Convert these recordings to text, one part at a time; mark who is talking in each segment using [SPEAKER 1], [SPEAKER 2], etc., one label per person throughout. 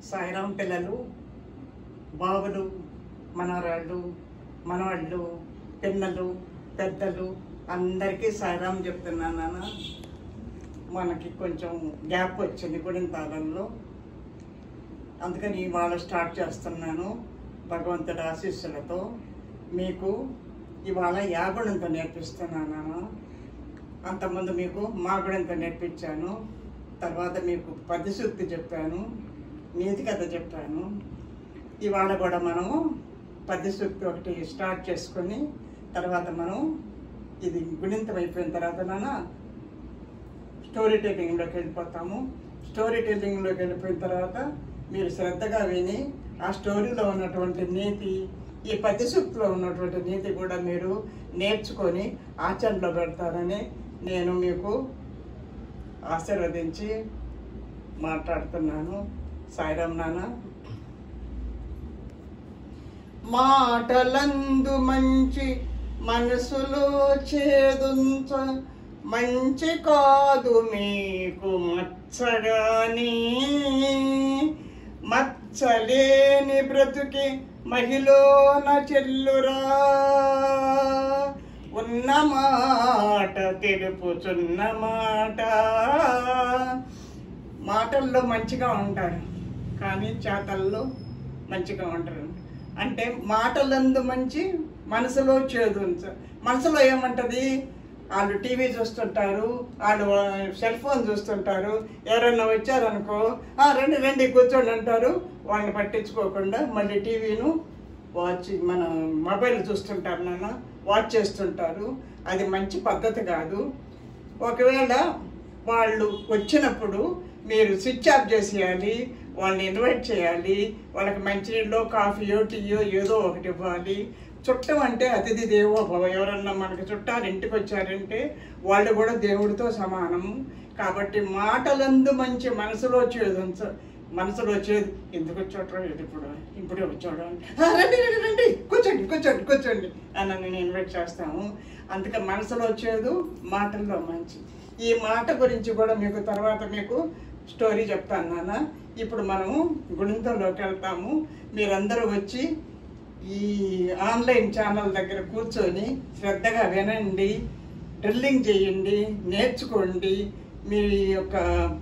[SPEAKER 1] సాయిరాం పిల్లలు, బాబులు, మనవరాళ్ళు, మనవాళ్ళు, పిన్నలు, పెద్దలు అందరికీ సాయిరాం చెప్తున్నాను నాన్న. మనకి కొంచెం గ్యాప్ వచ్చింది గుణింతాలంలో, అందుకని ఇవాళ స్టార్ట్ చేస్తున్నాను. భగవంతుడి ఆశీస్సులతో మీకు ఇవాళ యాగుణంతో నేర్పిస్తున్నాను నాన్న. అంతకుముందు మీకు మా గుణంతో నేర్పించాను, తర్వాత మీకు పద్యసూక్తి చెప్పాను, నీతి కథ చెప్పాను. ఇవాళ కూడా మనము పద్యసూక్తి ఒకటి స్టార్ట్ చేసుకొని తర్వాత మనం ఇది గుణింతం అయిపోయిన తర్వాత నాన్న స్టోరీ టెల్లింగ్లోకి వెళ్ళిపోతాము. స్టోరీ టెల్లింగ్లోకి వెళ్ళిపోయిన తర్వాత మీరు శ్రద్ధగా విని ఆ స్టోరీలో ఉన్నటువంటి నీతి, ఈ పద్యసూక్తిలో ఉన్నటువంటి నీతి కూడా మీరు నేర్చుకొని ఆచరణలో పెడతారని నేను మీకు ఆశీర్వదించి మాట్లాడుతున్నాను. సాయిరాం నాన్న. మాటలందు మంచి మనసులో చేదుంచ మంచి కాదు మీకు మచ్చగాని, మచ్చలేని బ్రతుకి మహిళన చెల్లురా, ఉన్న మాట తెలుపుచున్న మాట. మాటల్లో మంచిగా ఉంటారు కానీ చేతల్లో మంచిగా ఉంటారు. అంటే మాటలందు మంచి మనసులో చేదు. మనసులో ఏమంటుంది, వాళ్ళు టీవీ చూస్తుంటారు, వాళ్ళు సెల్ ఫోన్ చూస్తుంటారు. ఎవరైనా వచ్చారనుకో రండి రండి కూర్చోండి అంటారు. వాళ్ళని పట్టించుకోకుండా మళ్ళీ టీవీను మన మొబైల్ చూస్తుంటారు నాన్న, వాచ్ చేస్తుంటారు. అది మంచి పద్ధతి కాదు. ఒకవేళ వాళ్ళు వచ్చినప్పుడు మీరు స్విచ్ ఆఫ్ చేసేయాలి, వాళ్ళని ఇన్వైట్ చేయాలి, వాళ్ళకి మంచినీళ్ళు, కాఫీయో, టీయో ఏదో ఒకటి ఇవ్వాలి. చుట్టం అంటే అతిథి దేవో భవ. ఎవరన్నా మనకి చుట్టాలు ఇంటికి వచ్చారంటే వాళ్ళు కూడా దేవుడితో సమానము. కాబట్టి మాటలందు మంచి మనసులో చేదు. మనసులో చేదు ఎందుకు వచ్చాడు ఇప్పుడే వచ్చాడు, రండి రండి రండి కూర్చోండి కూర్చోండి కూర్చోండి అని నేను ఇన్వైట్ చేస్తాము. అందుకే మనసులో చేదు, మాటల్లో మంచి. ఈ మాట గురించి కూడా మీకు తర్వాత మీకు స్టోరీ చెప్తాను నాన్న. ఇప్పుడు మనము గుణింతంలోకి వెళ్తాము. మీరందరూ వచ్చి ఈ ఆన్లైన్ ఛానల్ దగ్గర కూర్చొని శ్రద్ధగా వినండి, డ్రిల్లింగ్ చేయండి, నేర్చుకోండి. మీ యొక్క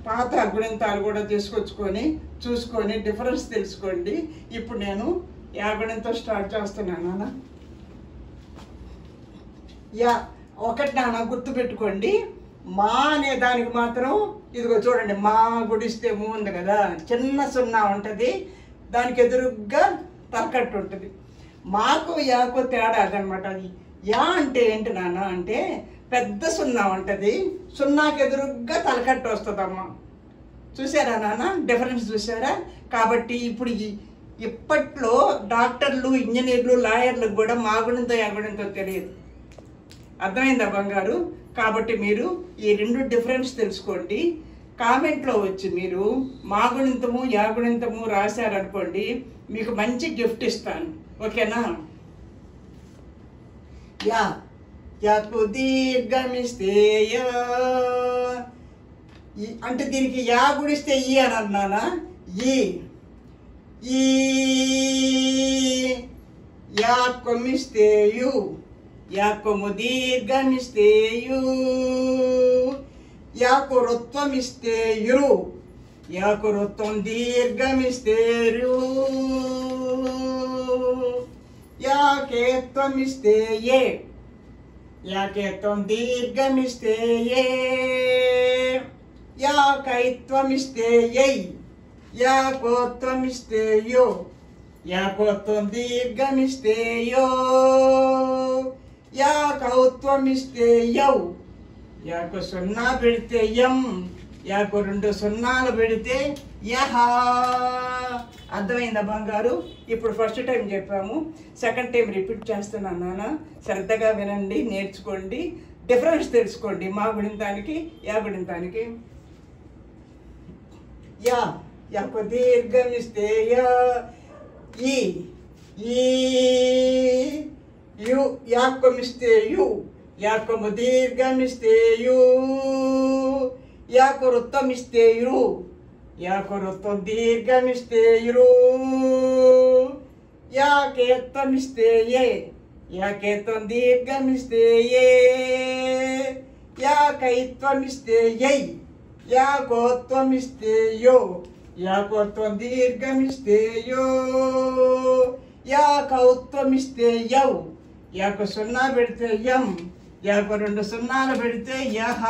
[SPEAKER 1] పాత గుణింతాలు కూడా తీసుకొచ్చుకొని చూసుకొని డిఫరెన్స్ తెలుసుకోండి. ఇప్పుడు నేను యాగుణంతో స్టార్ట్ చేస్తున్నాను నాన్న. ఒకటి నాన్న గుర్తుపెట్టుకోండి, మా అనే దానికి మాత్రం ఇదిగో చూడండి, మా గుడిస్తే మూ ఉంది కదా, చిన్న సున్నా ఉంటుంది, దానికి ఎదురుగ్గా తలకట్టు ఉంటుంది. మాకు యాకు తేడా అదనమాట. అది యా అంటే ఏంటి నాన్న అంటే పెద్ద సున్నా ఉంటుంది, సున్నాకి ఎదురుగ్గా తలకట్టు వస్తుందమ్మా. చూసారా నాన్న డిఫరెన్స్ చూసారా? కాబట్టి ఇప్పుడు ఇప్పట్లో డాక్టర్లు, ఇంజనీర్లు, లాయర్లకు కూడా మా గుణంతో యాగుణంతో తెలియదు. అర్థమైందా బంగారు? కాబట్టి మీరు ఈ రెండు డిఫరెన్స్ తెలుసుకోండి. కామెంట్లో వచ్చి మీరు మా గుణింతము యాగుణింతము రాశారనుకోండి, మీకు మంచి గిఫ్ట్ ఇస్తాను. ఓకేనా? యాకు దీర్ఘమిస్తే అంటే దీనికి యా గుడిస్తే ఈ అని అన్నానా, ఈ యా కొమ్మిస్తే యు, యాకొము దీర్ఘమిస్తే యు, యాకు రుత్వమిస్తే యురు, యాకు రుత్వం దీర్ఘమిస్తే రు, యాకేత్వమిస్తే ఏ, యాకేత్వం దీర్ఘమిస్తే ఏ, యాకైత్వమిస్తే యై, యాకోత్వమిస్తే యో, యాకోత్వం దీర్ఘమిస్తే యో, యాకౌత్వమిస్తే యౌ, యాకు సున్నా పెడితే యం, యాకు రెండు సున్నాలు పెడితే యహ. అర్థమైందా బంగారు? ఇప్పుడు ఫస్ట్ టైం చెప్పాము, సెకండ్ టైం రిపీట్ చేస్తున్నాను నాన్న. శ్రద్ధగా వినండి, నేర్చుకోండి, డిఫరెన్స్ తెలుసుకోండి మా గుణింతానికి యా గుణింతానికి. యాకు దీర్ఘమిస్తే యా, యు, యాకొమిస్తే యు, యాకొము దీర్ఘమిస్తే యు, యాకు వృత్తమిస్తే యు, యాకొరుత్వం దీర్ఘమిస్తే యురు యాకేత్వమిస్తే ఏ యాకేత్వం దీర్ఘమిస్తే ఏ యాకైత్వమిస్తే యై యాకోత్వమిస్తే యో యాకోత్వం దీర్ఘమిస్తే యో యాకౌత్వమిస్తే యౌ యాకు 0 పెడితే యం యాకు 2 సున్నాలు పెడితే యహ.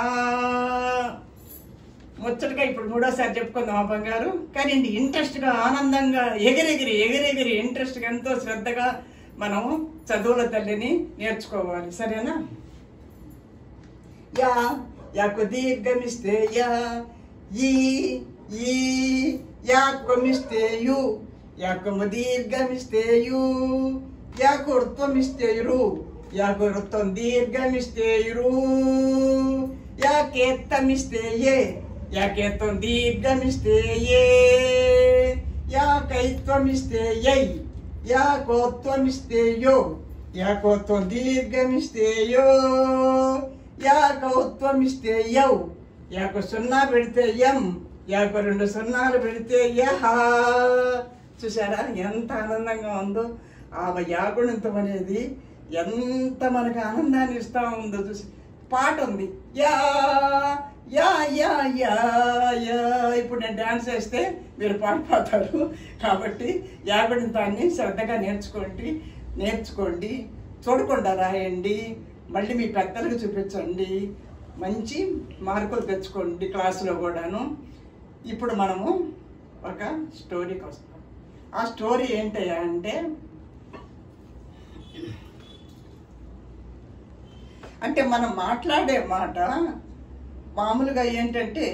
[SPEAKER 1] ముచ్చటగా ఇప్పుడు 3వసారి చెప్పుకుందాం ఆ బంగారు. కానీ ఇంట్రెస్ట్గా ఆనందంగా ఎగిరెగిరి ఇంట్రెస్ట్గా ఎంతో శ్రద్ధగా మనం చదువుల తల్లిని నేర్చుకోవాలి. సరేనా? యా యాకు దీర్ఘమిస్తే యా ఈ యాకొమిస్తే యు యాకము దీర్ఘమిస్తే యు యాకు వృత్వమిస్తే యురు యాకు వృత్వం దీర్ఘమిస్తే యురు యాకేత్తమిస్తే ఏ యాకేత్వం దీర్ఘమిస్తే ఏ యాకైత్వమిస్తే యై యాకోత్వమిస్తే యో యాకోత్వం దీర్ఘమిస్తే యో యాకౌత్వమిస్తే యౌ యాకు 0 పెడితే యం యాకు 2 సున్నాలు పెడితే యహ. చూసారా ఎంత ఆనందంగా ఉందో? ఆ యాగుణితం అనేది ఎంత మనకు ఆనందాన్ని ఇస్తా ఉందో చూసి. పాట ఉంది yeah yeah yeah yeah yeah. ఇప్పుడు నేను డాన్స్ వేస్తే మీరు పాడిపోతారు. కాబట్టి యాగుణితాన్ని శ్రద్ధగా నేర్చుకోండి, చూడకుండా రాయండి, మళ్ళీ మీ పెద్దలకు చూపించండి, మంచి మార్కులు తెచ్చుకోండి క్లాసులో కూడాను. ఇప్పుడు మనము ఒక స్టోరీకి వస్తాం. ఆ స్టోరీ ఏంటయ్యా అంటే మనం మాట్లాడే మాట మామూలుగా ఏంటంటే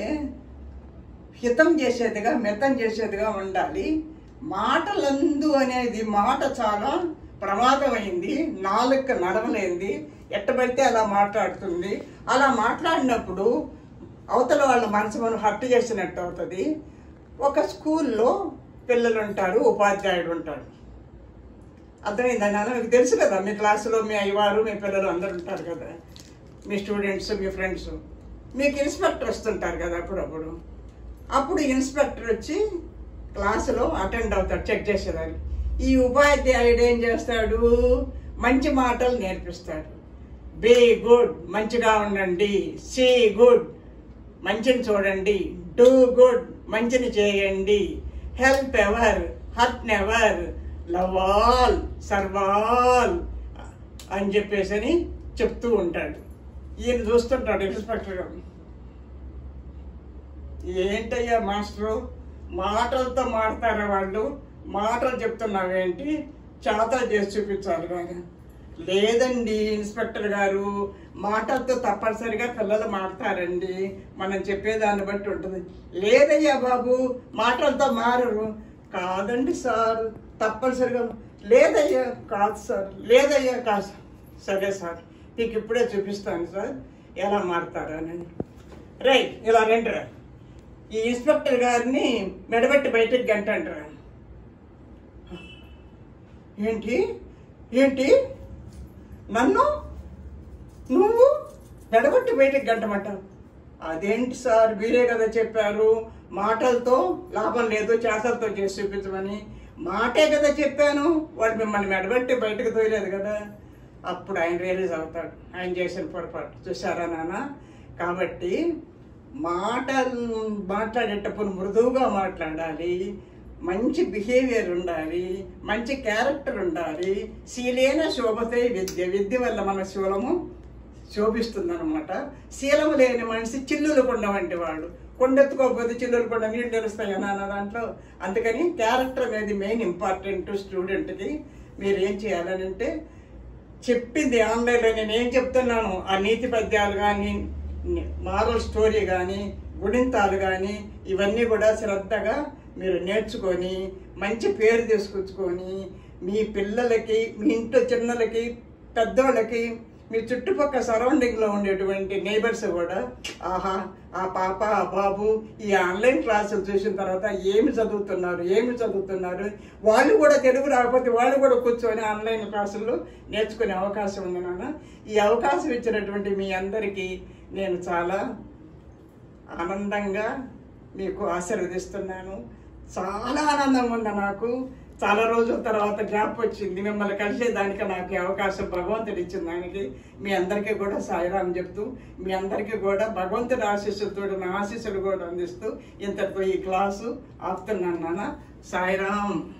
[SPEAKER 1] హితం చేసేదిగా మితం చేసేదిగా ఉండాలి. మాటలందు అనేది మాట చాలా ప్రమాదమైంది. నాలుక నడవలేంది, ఎట్టబడితే అలా మాట్లాడుతుంది. అలా మాట్లాడినప్పుడు అవతల వాళ్ళ మనసు మనం హర్ట్ చేసినట్టు అవుతుంది. ఒక స్కూల్లో పిల్లలు ఉంటారు, ఉపాధ్యాయుడు ఉంటాడు. అర్థమైందా నాన్న? మీకు తెలుసు కదా, మీ క్లాసులో మీ అయ్యవారు మీ పిల్లలు అందరు ఉంటారు కదా, మీ స్టూడెంట్స్ మీ ఫ్రెండ్స్. మీకు ఇన్స్పెక్టర్ వస్తుంటారు కదా అప్పుడప్పుడు. అప్పుడు ఇన్స్పెక్టర్ వచ్చి క్లాసులో అటెండ్ అవుతాడు చెక్ చేసేదాన్ని. ఈ ఉపాధ్యాయుడు ఏం చేస్తాడు? మంచి మాటలు నేర్పిస్తాడు. బీ గుడ్, మంచిగా ఉండండి. సీ గుడ్, మంచిని చూడండి. డూ గుడ్, మంచిని చేయండి. Help ever, hurt never, love all, serve all అని చెప్పేసి చెప్తూ ఉంటాడు. ఈయన చూస్తుంటాడు ఇన్స్పెక్టర్ గారు. ఏంటయ్యా మాస్టరు, మాటలతో మాడతారా వాళ్ళు? మాటలు చెప్తున్నావేంటి? చేతలు చేసి చూపించాలి కానీ. లేదండి ఇన్స్పెక్టర్ గారు, మాటలతో తప్పనిసరిగా పిల్లలు మాడతారండి, మనం చెప్పేదాన్ని బట్టి ఉంటుంది. లేదయ్యా బాబు, మాటలతో మారరు. కాదండి సార్, తప్పనిసరిగా. లేదయ్యా కాదు సార్, లేదయ్యా కాదు. సరే సార్, నీకు ఇప్పుడే చూపిస్తాను సార్ ఎలా మారుతారని. రైట్, ఇలా రండిరా. ఈ ఇన్స్పెక్టర్ గారిని మెడబెట్టి బయటకు గంటంటారా. ఏంటి ఏంటి నన్ను నువ్వు మెడబెట్టి బయటకు గంటమంటావు? అదేంటి సార్, మీరే కదా చెప్పారు మాటలతో లాభం లేదు, చేతలతో చేసి చూపించమని. మాటే కదా చెప్పాను, వాడు మిమ్మల్ని మెడబెట్టి బయటకు తోయలేదు కదా. అప్పుడు ఆయన రియలైజ్ అవుతాడు ఆయన చేసిన పొరపాటు. చూసారా నాన్న? కాబట్టి మాట్లాడేటప్పుడు మృదువుగా మాట్లాడాలి, మంచి బిహేవియర్ ఉండాలి, మంచి క్యారెక్టర్ ఉండాలి. శీలేన శోభతే విద్య, విద్య వల్ల మన శూలము శోభిస్తుంది అనమాట. శీలము లేని మనిషి చిల్లులు కొండ వంటి వాడు. కొండెత్తుకోకపోతే చిల్లులు కొండ నీళ్ళు తెలుస్తాయి అన్న దాంట్లో. అందుకని క్యారెక్టర్ అనేది మెయిన్ ఇంపార్టెంట్ స్టూడెంట్కి. మీరు ఏం చేయాలనంటే చెప్పింది ఆన్లైన్లో నేను ఏం చెప్తున్నాను, ఆ నీతి పద్యాలు కానీ మారల్ స్టోరీ కానీ గుణింతాలు కానీ ఇవన్నీ కూడా శ్రద్ధగా మీరు నేర్చుకొని మంచి పేరు తీసుకొచ్చుకొని మీ పిల్లలకి, మీ ఇంట్లో చిన్నలకి, పెద్దోళ్ళకి, మీ చుట్టుపక్కల సరౌండింగ్లో ఉండేటువంటి నైబర్స్ కూడా ఆహా ఆ పాప ఆ బాబు ఈ ఆన్లైన్ క్లాసులు చూసిన తర్వాత ఏమి చదువుతున్నారు, వాళ్ళు కూడా తెలుగు రాకపోతే వాళ్ళు కూడా కూర్చొని ఆన్లైన్ క్లాసుల్లో నేర్చుకునే అవకాశం ఉంది నాన్న. ఈ అవకాశం ఇచ్చినటువంటి మీ అందరికీ నేను చాలా ఆనందంగా మీకు ఆశీర్వదిస్తున్నాను. చాలా ఆనందంగా ఉంది నాకు. చాలా రోజుల తర్వాత గ్యాప్ వచ్చింది, మిమ్మల్ని కలిసేదానికి నాకు అవకాశం భగవంతుడు ఇచ్చిన దానికి మీ అందరికీ కూడా సాయిరాం చెప్తూ, మీ అందరికీ కూడా భగవంతుడి ఆశీస్సులతో నా ఆశీస్సులు కూడా అందిస్తూ ఇంతటితో ఈ క్లాసు ఆపుతున్నాను నాన్న. సాయిరాం.